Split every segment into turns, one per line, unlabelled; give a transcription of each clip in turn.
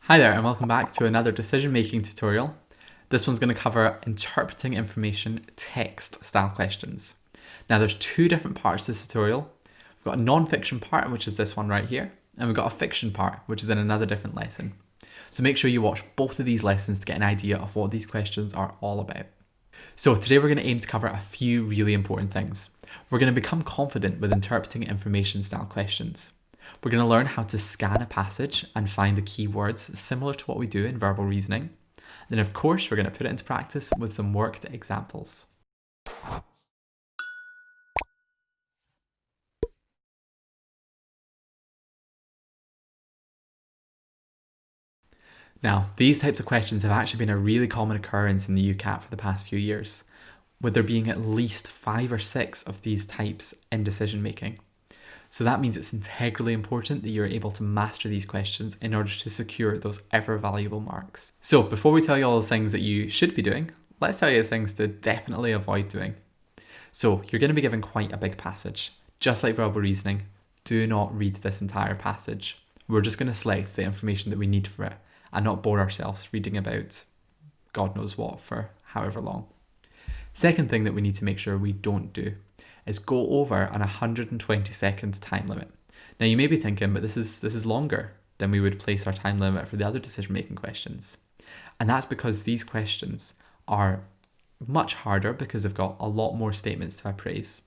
Hi there and welcome back to another decision making tutorial. This one's going to cover interpreting information text style questions. Now there's two different parts to this tutorial. We've got a non-fiction part, which is this one right here, and we've got a fiction part, which is in another different lesson. So make sure you watch both of these lessons to get an idea of what these questions are all about. So today we're going to aim to cover a few really important things. We're going to become confident with interpreting information style questions. We're going to learn how to scan a passage and find the keywords similar to what we do in verbal reasoning. Then of course we're going to put it into practice with some worked examples. Now, these types of questions have actually been a really common occurrence in the UCAT for the past few years, with there being at least 5 or 6 of these types in decision making. So that means it's integrally important that you're able to master these questions in order to secure those ever valuable marks. So before we tell you all the things that you should be doing, let's tell you the things to definitely avoid doing. So you're going to be given quite a big passage. Just like verbal reasoning, do not read this entire passage. We're just going to select the information that we need for it and not bore ourselves reading about God knows what for however long. Second thing that we need to make sure we don't do is go over an 120 seconds time limit. Now you may be thinking, but this is longer than we would place our time limit for the other decision making questions. And that's because these questions are much harder because they've got a lot more statements to appraise.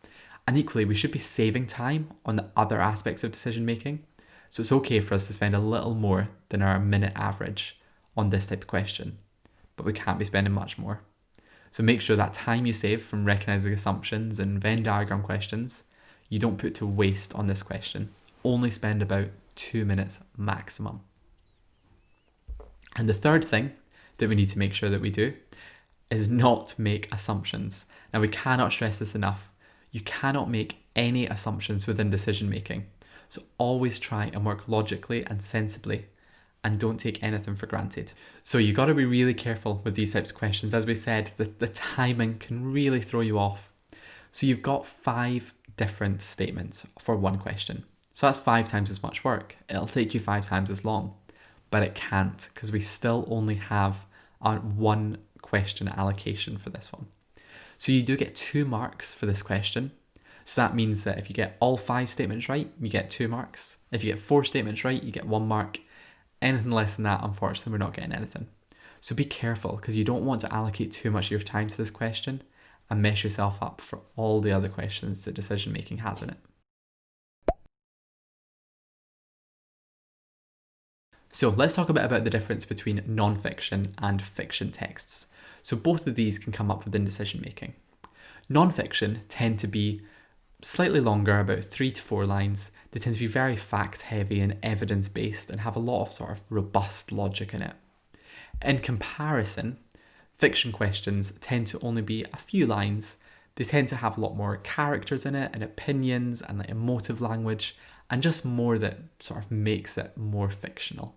And equally, we should be saving time on the other aspects of decision making. So it's okay for us to spend a little more than our minute average on this type of question, but we can't be spending much more. So make sure that time you save from recognizing assumptions and Venn diagram questions, you don't put to waste on this question. Only spend about 2 minutes maximum. And the third thing that we need to make sure that we do is not make assumptions. Now we cannot stress this enough. You cannot make any assumptions within decision making. So always try and work logically and sensibly, and don't take anything for granted. So you got to be really careful with these types of questions. As we said, the timing can really throw you off. So you've got 5 different statements for one question. So that's 5 times as much work. It'll take you 5 times as long, but it can't because we still only have our 1 question allocation for this one. So you do get 2 marks for this question. So that means that if you get all 5 statements right, you get 2 marks. If you get 4 statements right, you get 1 mark. Anything less than that, unfortunately, we're not getting anything. So be careful because you don't want to allocate too much of your time to this question and mess yourself up for all the other questions that decision making has in it. So let's talk a bit about the difference between non-fiction and fiction texts. So both of these can come up within decision making. Non-fiction tend to be slightly longer, about 3 to 4 lines. They tend to be very fact heavy and evidence based and have a lot of sort of robust logic in it. In comparison, fiction questions tend to only be a few lines. They tend to have a lot more characters in it and opinions and like emotive language and just more that sort of makes it more fictional.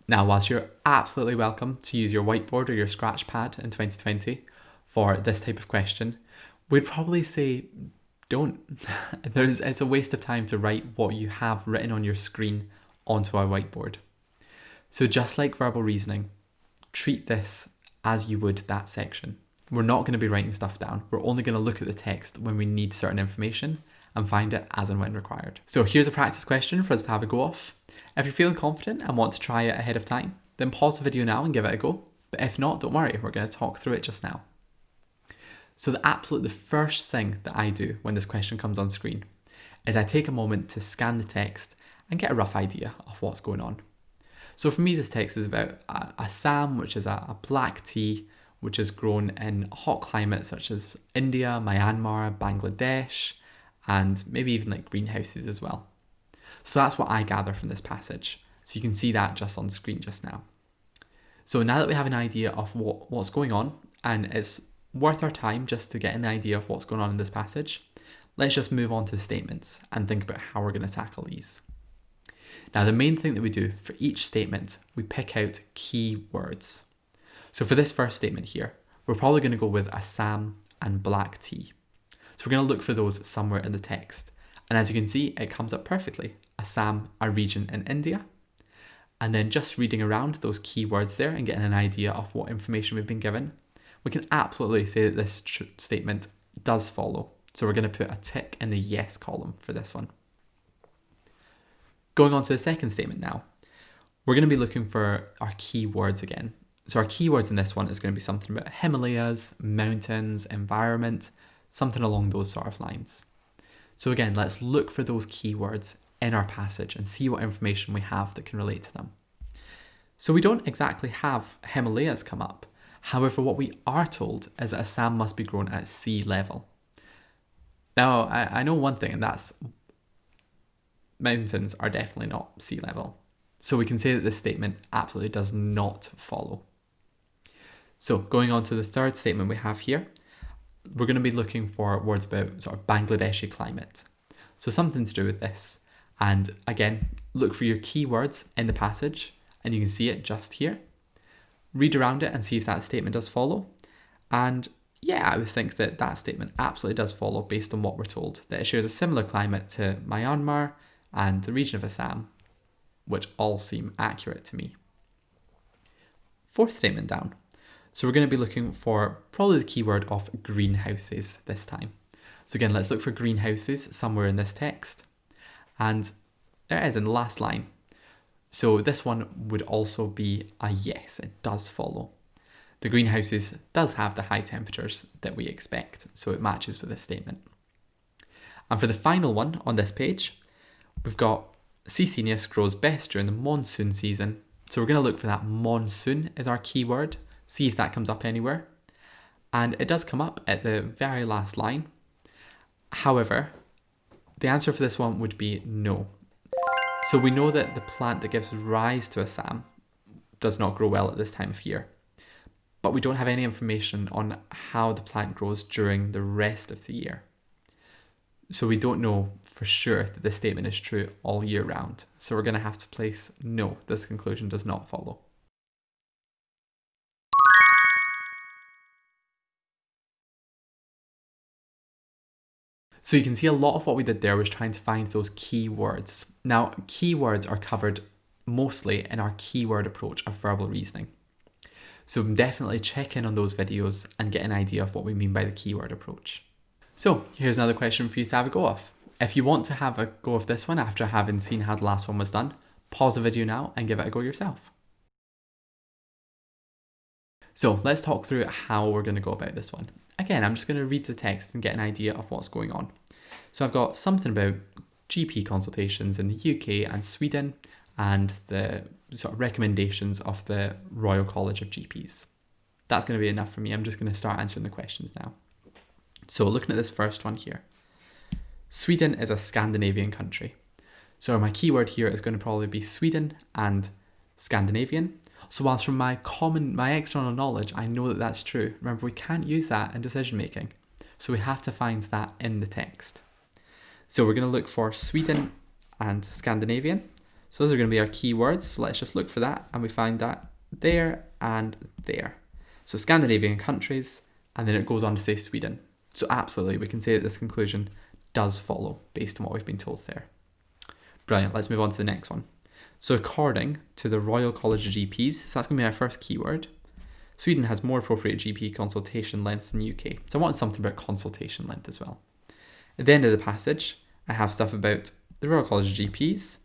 Now, whilst you're absolutely welcome to use your whiteboard or your scratch pad in 2020 for this type of question, we'd probably say don't. It's a waste of time to write what you have written on your screen onto a whiteboard. So just like verbal reasoning, treat this as you would that section. We're not going to be writing stuff down. We're only going to look at the text when we need certain information and find it as and when required. So here's a practice question for us to have a go off. If you're feeling confident and want to try it ahead of time, then pause the video now and give it a go. But if not, don't worry, we're going to talk through it just now. So the first thing that I do when this question comes on screen is I take a moment to scan the text and get a rough idea of what's going on. So for me, this text is about a SAM, which is a black tea, which is grown in hot climates such as India, Myanmar, Bangladesh, and maybe even like greenhouses as well. So that's what I gather from this passage. So you can see that just on screen just now. So now that we have an idea of what's going on, and it's worth our time just to get an idea of what's going on in this passage, let's just move on to statements and think about how we're going to tackle these. Now, the main thing that we do for each statement, we pick out key words. So for this first statement here, we're probably going to go with a SAM and black tea. So we're going to look for those somewhere in the text. And as you can see, it comes up perfectly. Assam, a region in India. And then just reading around those keywords there and getting an idea of what information we've been given, we can absolutely say that this statement does follow. So we're going to put a tick in the yes column for this one. Going on to the second statement now, we're going to be looking for our keywords again. So our keywords in this one is going to be something about Himalayas, mountains, environment, something along those sort of lines. So again, let's look for those keywords in our passage and see what information we have that can relate to them. So we don't exactly have Himalayas come up. However, what we are told is that Assam must be grown at sea level. Now, I know one thing, and that's mountains are definitely not sea level. So we can say that this statement absolutely does not follow. So going on to the third statement we have here, we're going to be looking for words about sort of Bangladeshi climate. So something to do with this. And again, look for your keywords in the passage, and you can see it just here. Read around it and see if that statement does follow. And yeah, I would think that that statement absolutely does follow based on what we're told, that it shares a similar climate to Myanmar and the region of Assam, which all seem accurate to me. Fourth statement down. So we're going to be looking for probably the keyword of greenhouses this time. So again, let's look for greenhouses somewhere in this text. And there it is in the last line. So this one would also be a yes, it does follow. The greenhouses does have the high temperatures that we expect, so it matches with this statement. And for the final one on this page, we've got Caecinius grows best during the monsoon season. So we're going to look for that monsoon as our keyword, see if that comes up anywhere. And it does come up at the very last line. However, the answer for this one would be no. So we know that the plant that gives rise to Assam does not grow well at this time of year. But we don't have any information on how the plant grows during the rest of the year. So we don't know for sure that this statement is true all year round. So we're going to have to place no, this conclusion does not follow. So you can see a lot of what we did there was trying to find those keywords. Now, keywords are covered mostly in our keyword approach of verbal reasoning. So definitely check in on those videos and get an idea of what we mean by the keyword approach. So here's another question for you to have a go of. If you want to have a go of this one after having seen how the last one was done, pause the video now and give it a go yourself. So let's talk through how we're going to go about this one. Again, I'm just going to read the text and get an idea of what's going on. So I've got something about GP consultations in the UK and Sweden and the sort of recommendations of the Royal College of GPs. That's going to be enough for me. I'm just going to start answering the questions now. So looking at this first one here. Sweden is a Scandinavian country. So my keyword here is going to probably be Sweden and Scandinavian. So whilst from my external knowledge, I know that that's true. Remember, we can't use that in decision making. So we have to find that in the text. So we're going to look for Sweden and Scandinavian. So those are going to be our keywords. So let's just look for that. And we find that there and there. So Scandinavian countries, and then it goes on to say Sweden. So absolutely, we can say that this conclusion does follow based on what we've been told there. Brilliant. Let's move on to the next one. So according to the Royal College of GPs, so that's going to be our first keyword, Sweden has more appropriate GP consultation length than the UK. So I want something about consultation length as well. At the end of the passage, I have stuff about the Royal College of GPs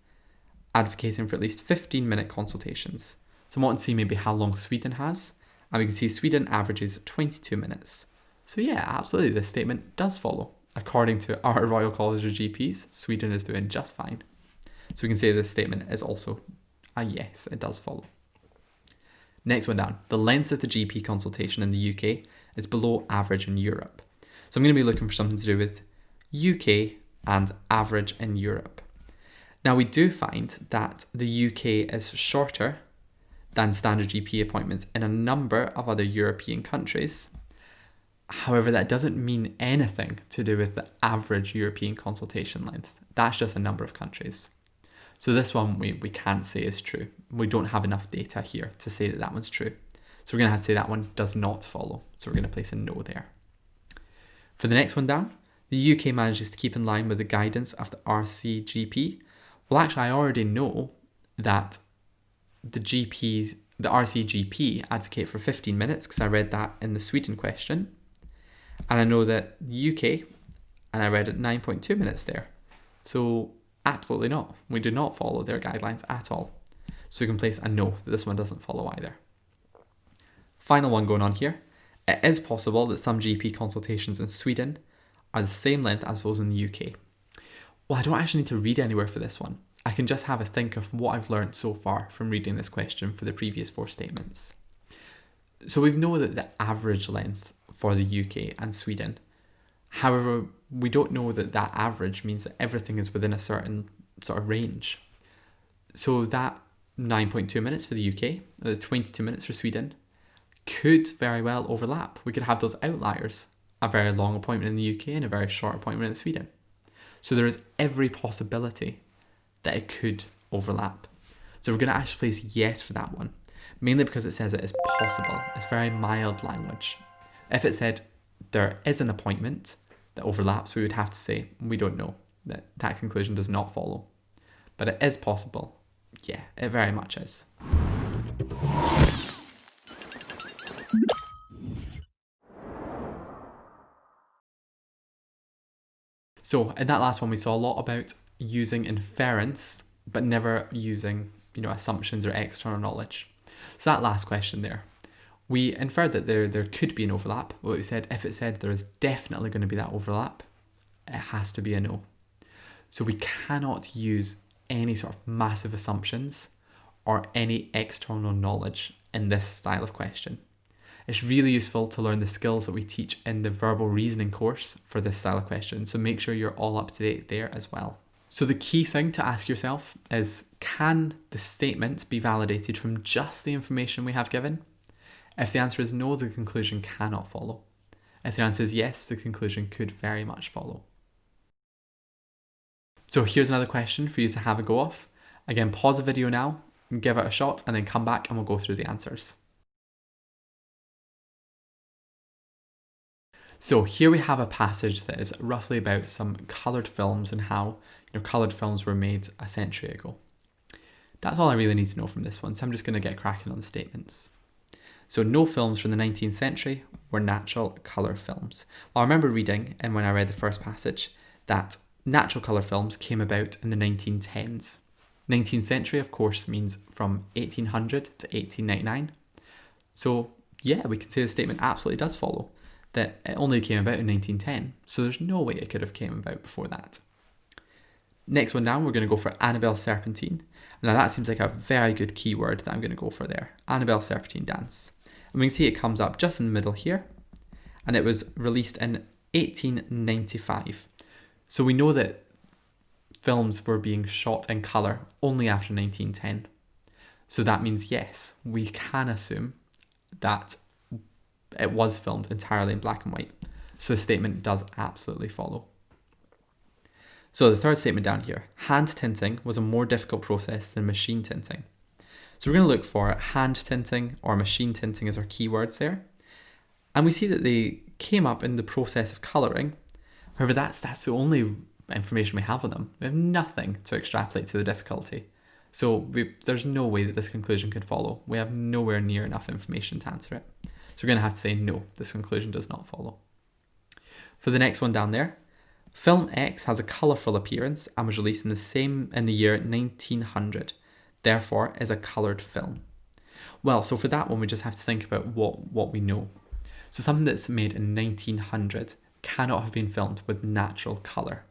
advocating for at least 15-minute consultations. So I want to see maybe how long Sweden has, and we can see Sweden averages 22 minutes. So yeah, absolutely, this statement does follow. According to our Royal College of GPs, Sweden is doing just fine. So we can say this statement is also a yes, it does follow. Next one down. The length of the GP consultation in the UK is below average in Europe. So I'm going to be looking for something to do with UK and average in Europe. Now we do find that the UK is shorter than standard GP appointments in a number of other European countries. However, that doesn't mean anything to do with the average European consultation length. That's just a number of countries. So this one we can't say is true. We don't have enough data here to say that that one's true. So we're going to have to say that one does not follow. So we're going to place a no there. For the next one down, The UK manages to keep in line with the guidance of the RCGP. Well, actually, I already know that the RCGP advocate for 15 minutes because I read that in the Sweden question. And I know that the UK, and I read it 9.2 minutes there. So absolutely not. We do not follow their guidelines at all. So we can place a no that this one doesn't follow either. Final one going on here. It is possible that some GP consultations in Sweden are the same length as those in the UK. Well, I don't actually need to read anywhere for this one. I can just have a think of what I've learned so far from reading this question for the previous 4 statements. So we know that the average length for the UK and Sweden. However, we don't know that that average means that everything is within a certain sort of range. So that 9.2 minutes for the UK, or the 22 minutes for Sweden, could very well overlap. We could have those outliers, a very long appointment in the UK and a very short appointment in Sweden. So there is every possibility that it could overlap. So we're going to actually place yes for that one, mainly because it says it is possible. It's very mild language. If it said there is an appointment that overlaps, we would have to say we don't know. That conclusion does not follow. But it is possible. Yeah, it very much is. So in that last one, we saw a lot about using inference, but never using, assumptions or external knowledge. So that last question there, we inferred that there could be an overlap. But we said if it said there is definitely going to be that overlap, it has to be a no. So we cannot use any sort of massive assumptions or any external knowledge in this style of question. It's really useful to learn the skills that we teach in the verbal reasoning course for this style of question. So make sure you're all up to date there as well. So the key thing to ask yourself is, can the statement be validated from just the information we have given? If the answer is no, the conclusion cannot follow. If the answer is yes, the conclusion could very much follow. So here's another question for you to have a go of. Again, pause the video now, give it a shot, and then come back and we'll go through the answers. So here we have a passage that is roughly about some coloured films and how coloured films were made a century ago. That's all I really need to know from this one, so I'm just going to get cracking on the statements. So no films from the 19th century were natural colour films. Well, I remember reading, and when I read the first passage, that natural colour films came about in the 1910s. 19th century, of course, means from 1800 to 1899. So yeah, we can say the statement absolutely does follow, that it only came about in 1910, so there's no way it could have came about before that. Next one down, we're going to go for Annabelle Serpentine. Now that seems like a very good keyword that I'm going to go for there. Annabelle Serpentine dance. And we can see it comes up just in the middle here, and it was released in 1895. So we know that films were being shot in colour only after 1910. So that means yes, we can assume that it was filmed entirely in black and white. So the statement does absolutely follow. So the third statement down here, hand tinting was a more difficult process than machine tinting. So we're going to look for hand tinting or machine tinting as our keywords there. And we see that they came up in the process of colouring. However, that's the only information we have on them. We have nothing to extrapolate to the difficulty. So there's no way that this conclusion could follow. We have nowhere near enough information to answer it. So we're going to have to say no, this conclusion does not follow. For the next one down there, film X has a colourful appearance and was released in the year 1900, therefore is a coloured film. Well, so for that one, we just have to think about what we know. So something that's made in 1900 cannot have been filmed with natural colour.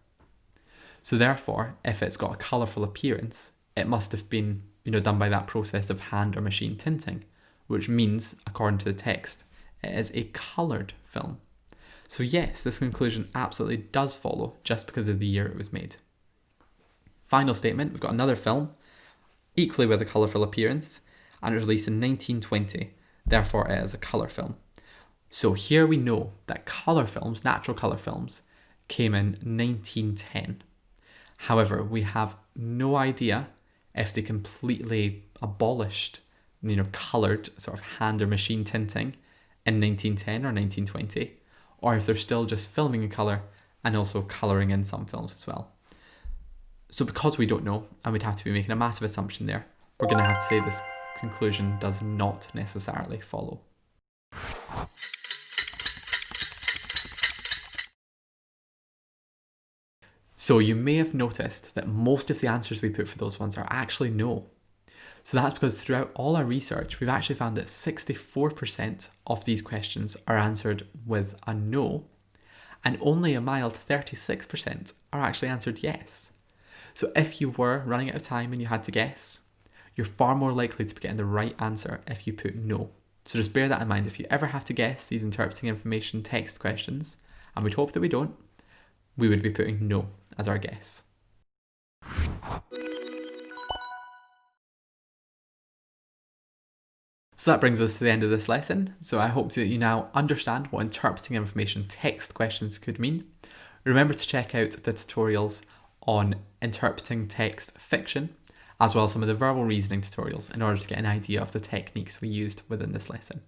So therefore, if it's got a colourful appearance, it must have been done by that process of hand or machine tinting, which means, according to the text, it is a coloured film. So yes, this conclusion absolutely does follow just because of the year it was made. Final statement, we've got another film, equally with a colourful appearance, and it was released in 1920, therefore it is a colour film. So here we know that colour films, natural colour films, came in 1910. However, we have no idea if they completely abolished coloured sort of hand or machine tinting in 1910 or 1920, or if they're still just filming in colour and also colouring in some films as well. So because we don't know, and we'd have to be making a massive assumption there, we're going to have to say this conclusion does not necessarily follow. So you may have noticed that most of the answers we put for those ones are actually no. So that's because throughout all our research, we've actually found that 64% of these questions are answered with a no, and only a mild 36% are actually answered yes. So if you were running out of time and you had to guess, you're far more likely to be getting the right answer if you put no. So just bear that in mind. If you ever have to guess these interpreting information text questions, and we'd hope that we don't, we would be putting no as our guess. So that brings us to the end of this lesson. So I hope that you now understand what interpreting information text questions could mean. Remember to check out the tutorials on interpreting text fiction, as well as some of the verbal reasoning tutorials in order to get an idea of the techniques we used within this lesson.